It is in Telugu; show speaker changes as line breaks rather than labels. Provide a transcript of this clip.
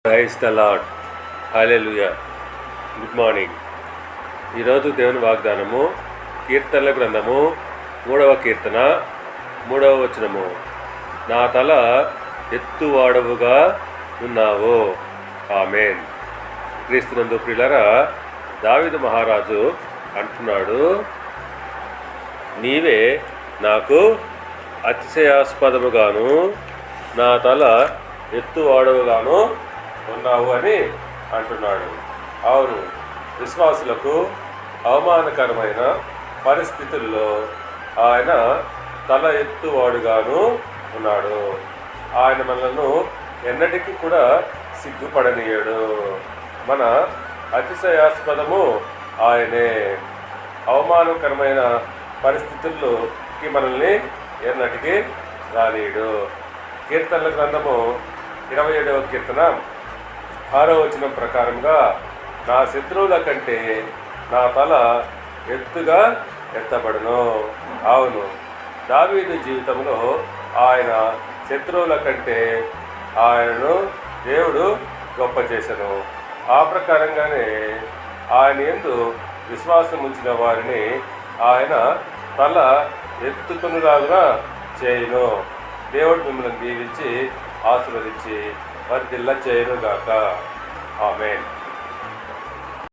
Praise the lord. Hallelujah. Good morning. ఈరోజు దేవుని వాగ్దానము కీర్తనల గ్రంథము 3వ కీర్తన 3వ వచనము. నా తల ఎత్తువాడవుగా ఉన్నావు. ఆమేన్. క్రీస్తునందు ప్రియులారా, దావీదు మహారాజు అంటున్నాడు, నీవే నాకు అతిశయాస్పదముగాను నా తల ఎత్తువాడవుగాను ఉన్నావు అని అంటున్నాడు. అవును, విశ్వాసులకు అవమానకరమైన పరిస్థితుల్లో ఆయన తల ఎత్తువాడుగాను ఉన్నాడు. ఆయన మనలను ఎన్నటికీ కూడా సిగ్గుపడనీయడు. మన అతిశయాస్పదము ఆయనే. అవమానకరమైన పరిస్థితుల్లోకి మనల్ని ఎన్నటికీ రాలేడు. కీర్తనల గ్రంథము 27వ కీర్తన 6వ వచనం ప్రకారంగా, నా శత్రువుల కంటే నా తల ఎత్తుగా ఎత్తబడును. అవును, దావీదు జీవితంలో ఆయన శత్రువుల కంటే ఆయనను దేవుడు గొప్ప చేసెను. ఆ ప్రకారంగానే ఆయన యందు విశ్వాసం ఉంచిన వారిని ఆయన తల ఎత్తుకునేలాగా చేయును. దేవుడు మిమ్మల్ని దీవించి ఆశీర్వదించి వర్ధిల్ల చేయునుగాక. ఆమేన్.